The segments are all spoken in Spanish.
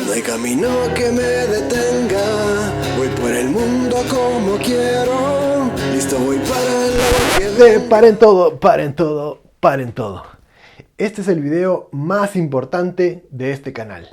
No hay camino que me detenga, voy por el mundo como quiero. Listo, voy para el agua que... Paren todo, paren todo, paren todo. Este es el video más importante de este canal.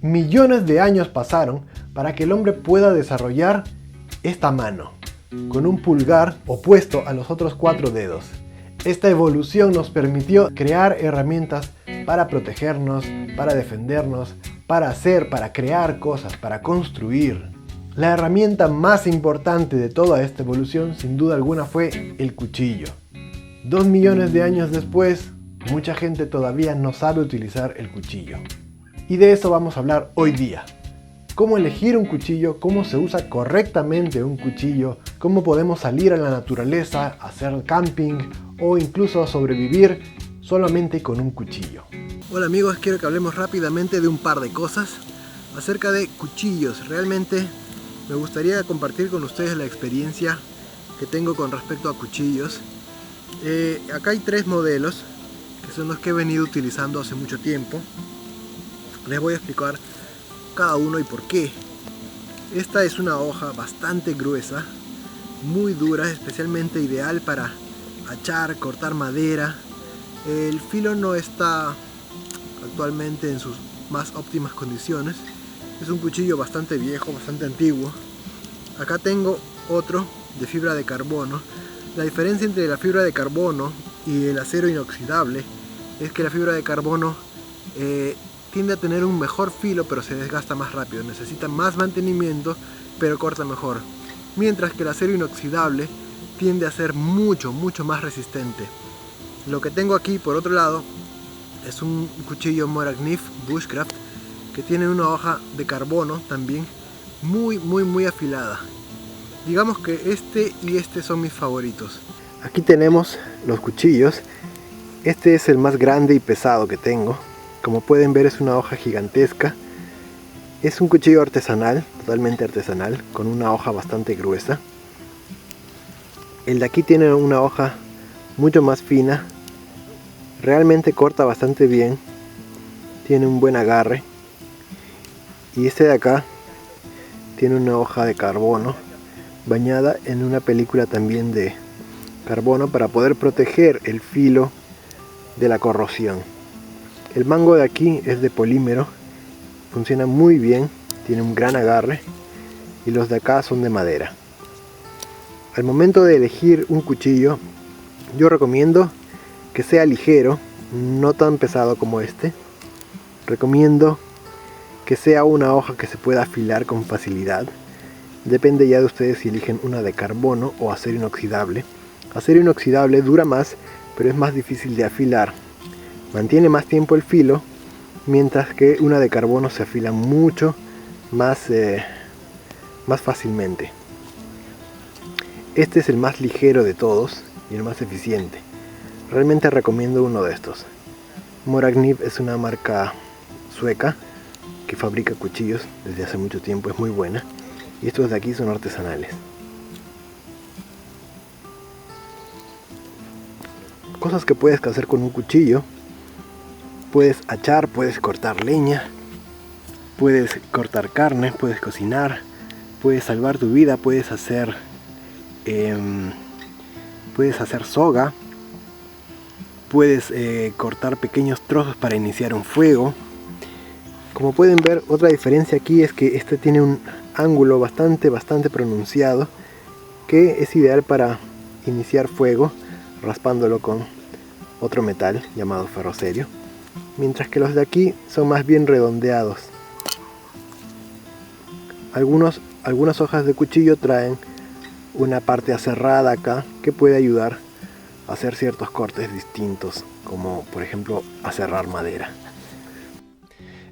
Millones de años pasaron para que el hombre pueda desarrollar esta mano, con un pulgar opuesto a los otros 4 dedos. Esta evolución nos permitió crear herramientas para protegernos, para defendernos, para hacer, para crear cosas, para construir. La herramienta más importante de toda esta evolución, sin duda alguna, fue el cuchillo. 2 millones de años después, mucha gente todavía no sabe utilizar el cuchillo. Y de eso vamos a hablar hoy día. Cómo elegir un cuchillo, cómo se usa correctamente un cuchillo, cómo podemos salir a la naturaleza, hacer camping o incluso sobrevivir solamente con un cuchillo. Hola amigos, quiero que hablemos rápidamente de un par de cosas acerca de cuchillos. Realmente me gustaría compartir con ustedes la experiencia que tengo con respecto a cuchillos. Acá hay 3 modelos que son los que he venido utilizando hace mucho tiempo. Les voy a explicar cada uno y por qué. Esta es una hoja bastante gruesa, muy dura, especialmente ideal para hachar, cortar madera. El filo no está actualmente en sus más óptimas condiciones. Es un cuchillo bastante viejo, bastante antiguo. Acá tengo otro de fibra de carbono. La diferencia entre la fibra de carbono y el acero inoxidable es que la fibra de carbono tiende a tener un mejor filo, pero se desgasta más rápido, necesita más mantenimiento, pero corta mejor. Mientras que el acero inoxidable tiende a ser mucho más resistente. Lo que tengo aquí por otro lado es un cuchillo Moragnif Bushcraft que tiene una hoja de carbono también muy afilada. Digamos que este y este son mis favoritos. Aquí tenemos los cuchillos. Este es el más grande y pesado que tengo. Como pueden ver, es una hoja gigantesca. Es un cuchillo artesanal, totalmente artesanal, con una hoja bastante gruesa. El de aquí tiene una hoja mucho más fina. Realmente corta bastante bien. Tiene un buen agarre. Y este de acá tiene una hoja de carbono bañada en una película también de carbono para poder proteger el filo de la corrosión. El mango de aquí es de polímero, funciona muy bien, tiene un gran agarre, y los de acá son de madera. Al momento de elegir un cuchillo, yo recomiendo que sea ligero, no tan pesado como este. Recomiendo que sea una hoja que se pueda afilar con facilidad. Depende ya de ustedes si eligen una de carbono o acero inoxidable. Acero inoxidable dura más, pero es más difícil de afilar. Mantiene más tiempo el filo, mientras que una de carbono se afila mucho más fácilmente. Este es el más ligero de todos y el más eficiente. Realmente recomiendo uno de estos. Moragnif es una marca sueca que fabrica cuchillos desde hace mucho tiempo, es muy buena. Y estos de aquí son artesanales. Cosas que puedes hacer con un cuchillo: puedes hachar, puedes cortar leña, puedes cortar carne, puedes cocinar, puedes salvar tu vida, puedes hacer soga, puedes cortar pequeños trozos para iniciar un fuego. Como pueden ver, otra diferencia aquí es que este tiene un ángulo bastante pronunciado, que es ideal para iniciar fuego raspándolo con otro metal llamado ferrocerio. Mientras que los de aquí son más bien redondeados. Algunas hojas de cuchillo traen una parte aserrada acá que puede ayudar a hacer ciertos cortes distintos, como por ejemplo aserrar madera.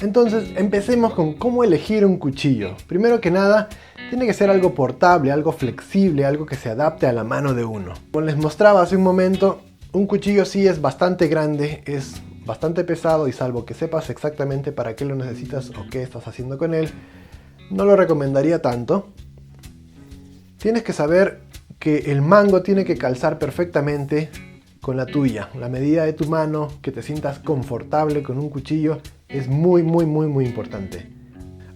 Entonces empecemos con cómo elegir un cuchillo. Primero que nada, tiene que ser algo portable, algo flexible, algo que se adapte a la mano de uno. Como les mostraba hace un momento, un cuchillo sí es bastante grande, es bastante pesado, y salvo que sepas exactamente para qué lo necesitas o qué estás haciendo con él, no lo recomendaría tanto. Tienes que saber que el mango tiene que calzar perfectamente con la tuya. La medida de tu mano, que te sientas confortable con un cuchillo, es muy importante.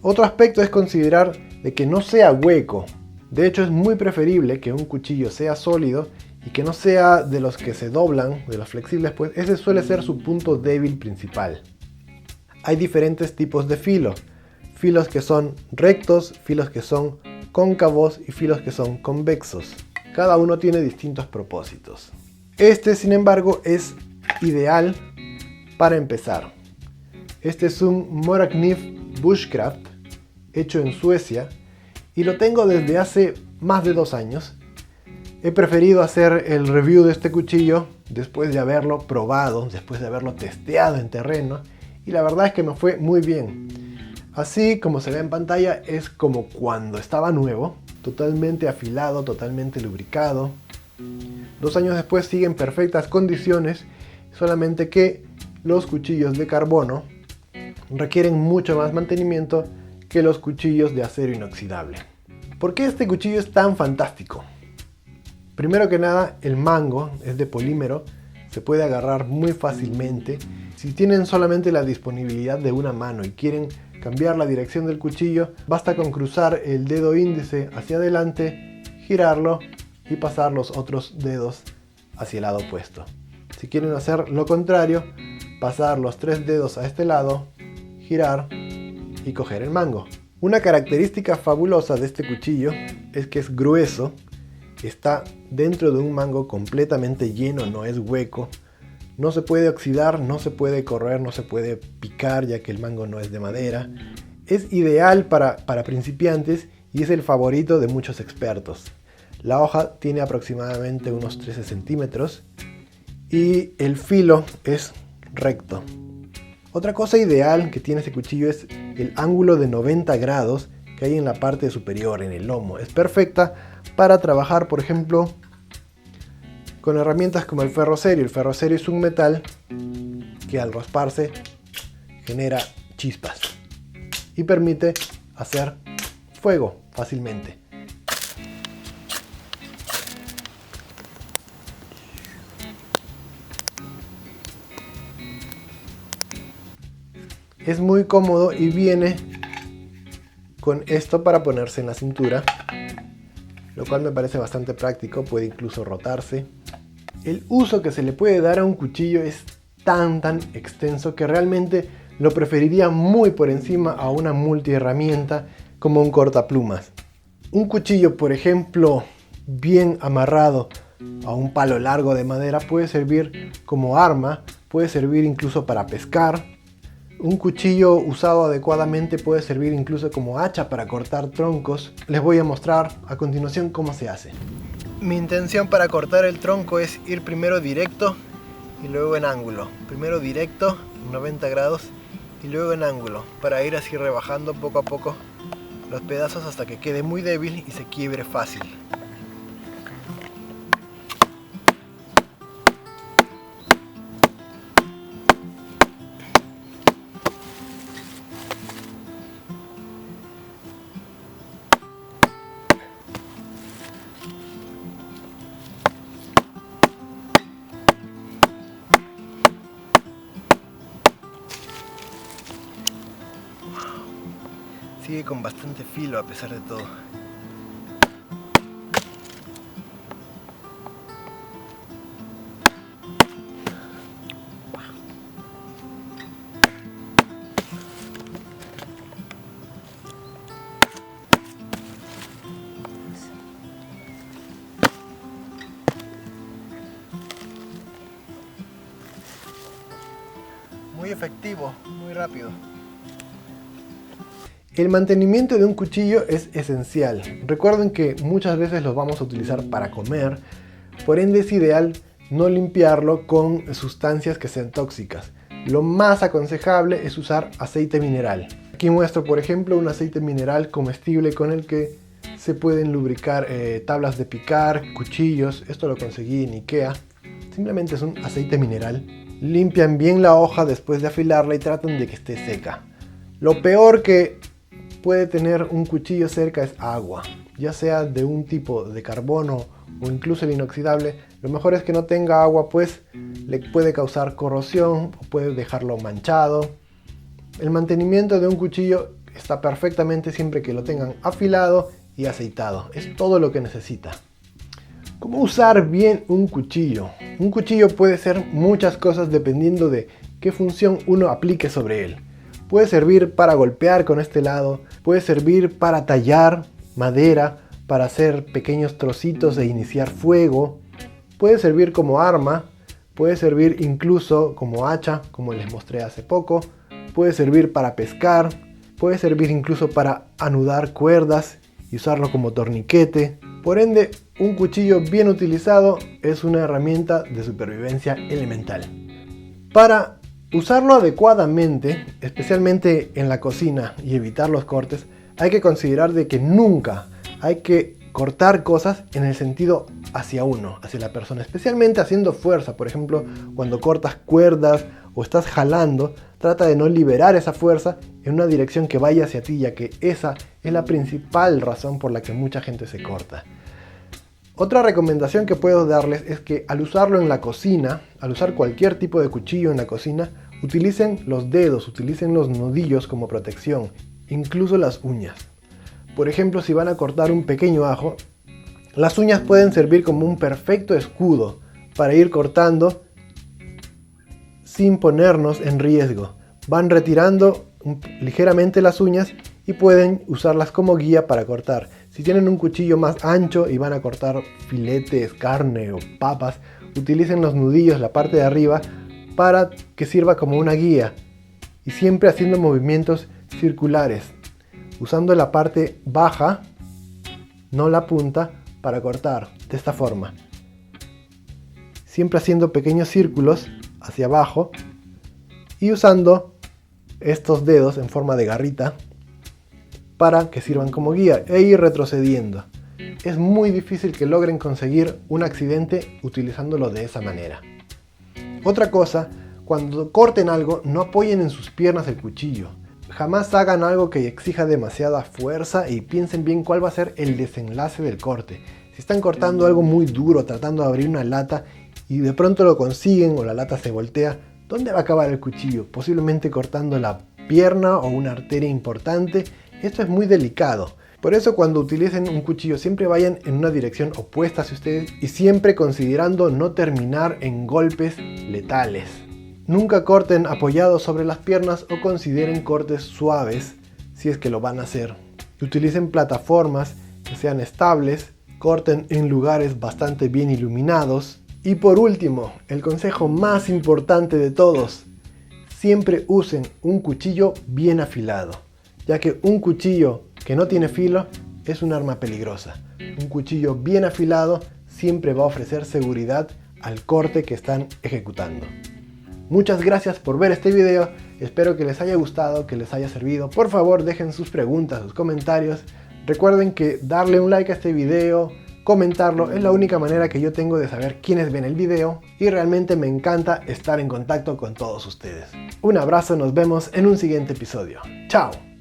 Otro aspecto es considerar de que no sea hueco. De hecho, es muy preferible que un cuchillo sea sólido y que no sea de los que se doblan, de los flexibles, pues ese suele ser su punto débil principal. Hay diferentes tipos de filo. Filos que son rectos, filos que son cóncavos y filos que son convexos. Cada uno tiene distintos propósitos. Este, sin embargo, es ideal para empezar. Este es un Morakniv Bushcraft hecho en Suecia y lo tengo desde hace más de 2 años. He preferido hacer el review de este cuchillo después de haberlo probado, después de haberlo testeado en terreno, y la verdad es que me fue muy bien. Así como se ve en pantalla, es como cuando estaba nuevo, totalmente afilado, totalmente lubricado. 2 años después sigue en perfectas condiciones, solamente que los cuchillos de carbono requieren mucho más mantenimiento que los cuchillos de acero inoxidable. ¿Por qué este cuchillo es tan fantástico? Primero que nada, el mango es de polímero, se puede agarrar muy fácilmente. Si tienen solamente la disponibilidad de una mano y quieren cambiar la dirección del cuchillo, basta con cruzar el dedo índice hacia adelante, girarlo y pasar los otros dedos hacia el lado opuesto. Si quieren hacer lo contrario, pasar los 3 dedos a este lado, girar y coger el mango. Una característica fabulosa de este cuchillo es que es grueso, está dentro de un mango completamente lleno, no es hueco, no se puede oxidar, no se puede corroer, no se puede picar ya que el mango no es de madera. Es ideal para principiantes y es el favorito de muchos expertos. La hoja tiene aproximadamente unos 13 centímetros y el filo es recto. Otra cosa ideal que tiene este cuchillo es el ángulo de 90 grados que hay en la parte superior, en el lomo. Es perfecta para trabajar, por ejemplo, con herramientas como el ferrocerio. El ferrocerio es un metal que al rasparse genera chispas y permite hacer fuego fácilmente. Es muy cómodo y viene con esto para ponerse en la cintura, lo cual me parece bastante práctico, puede incluso rotarse. El uso que se le puede dar a un cuchillo es tan extenso que realmente lo preferiría muy por encima a una multiherramienta como un cortaplumas. Un cuchillo, por ejemplo, bien amarrado a un palo largo de madera puede servir como arma, puede servir incluso para pescar. Un cuchillo usado adecuadamente puede servir incluso como hacha para cortar troncos. Les voy a mostrar a continuación cómo se hace. Mi intención para cortar el tronco es ir primero directo y luego en ángulo. Primero directo, 90 grados, y luego en ángulo, para ir así rebajando poco a poco los pedazos hasta que quede muy débil y se quiebre fácil. Sigue con bastante filo a pesar de todo. Muy efectivo, muy rápido. El mantenimiento de un cuchillo es esencial. Recuerden que muchas veces los vamos a utilizar para comer, por ende es ideal no limpiarlo con sustancias que sean tóxicas. Lo más aconsejable es usar aceite mineral. Aquí muestro, por ejemplo, un aceite mineral comestible con el que se pueden lubricar tablas de picar, cuchillos. Esto lo conseguí en Ikea. Simplemente es un aceite mineral. Limpian bien la hoja después de afilarla y tratan de que esté seca. Lo peor que puede tener un cuchillo cerca es agua, ya sea de un tipo de carbono o incluso el inoxidable, lo mejor es que no tenga agua, pues le puede causar corrosión o puede dejarlo manchado. El mantenimiento de un cuchillo está perfectamente siempre que lo tengan afilado y aceitado. Es todo lo que necesita. ¿Cómo usar bien un cuchillo? Un cuchillo puede ser muchas cosas dependiendo de qué función uno aplique sobre él. Puede servir para golpear con este lado, puede servir para tallar madera, para hacer pequeños trocitos e iniciar fuego, puede servir como arma, puede servir incluso como hacha, como les mostré hace poco, puede servir para pescar, puede servir incluso para anudar cuerdas y usarlo como torniquete. Por ende, un cuchillo bien utilizado es una herramienta de supervivencia elemental. Para usarlo adecuadamente, especialmente en la cocina y evitar los cortes, hay que considerar de que nunca hay que cortar cosas en el sentido hacia uno, hacia la persona, especialmente haciendo fuerza. Por ejemplo, cuando cortas cuerdas o estás jalando, trata de no liberar esa fuerza en una dirección que vaya hacia ti, ya que esa es la principal razón por la que mucha gente se corta. Otra recomendación que puedo darles es que al usarlo en la cocina, al usar cualquier tipo de cuchillo en la cocina, utilicen los dedos, utilicen los nudillos como protección, incluso las uñas. Por ejemplo, si van a cortar un pequeño ajo, las uñas pueden servir como un perfecto escudo para ir cortando sin ponernos en riesgo. Van retirando ligeramente las uñas y pueden usarlas como guía para cortar. Si tienen un cuchillo más ancho y van a cortar filetes, carne o papas, utilicen los nudillos, la parte de arriba, para que sirva como una guía. Y siempre haciendo movimientos circulares, usando la parte baja, no la punta, para cortar de esta forma. Siempre haciendo pequeños círculos hacia abajo y usando estos dedos en forma de garrita para que sirvan como guía e ir retrocediendo. Es muy difícil que logren conseguir un accidente utilizándolo de esa manera. Otra cosa, cuando corten algo, no apoyen en sus piernas el cuchillo. Jamás hagan algo que exija demasiada fuerza y piensen bien cuál va a ser el desenlace del corte. Si están cortando algo muy duro, tratando de abrir una lata y de pronto lo consiguen o la lata se voltea, ¿dónde va a acabar el cuchillo? Posiblemente cortando la pierna o una arteria importante. Esto es muy delicado. Por eso cuando utilicen un cuchillo siempre vayan en una dirección opuesta hacia ustedes y siempre considerando no terminar en golpes letales. Nunca corten apoyados sobre las piernas o consideren cortes suaves si es que lo van a hacer. Utilicen plataformas que sean estables, corten en lugares bastante bien iluminados. Y por último, el consejo más importante de todos, siempre usen un cuchillo bien afilado, ya que un cuchillo que no tiene filo es un arma peligrosa. Un cuchillo bien afilado siempre va a ofrecer seguridad al corte que están ejecutando. Muchas gracias por ver este video, espero que les haya gustado, que les haya servido. Por favor dejen sus preguntas, sus comentarios. Recuerden que darle un like a este video, comentarlo, es la única manera que yo tengo de saber quiénes ven el video y realmente me encanta estar en contacto con todos ustedes. Un abrazo, nos vemos en un siguiente episodio. ¡Chao!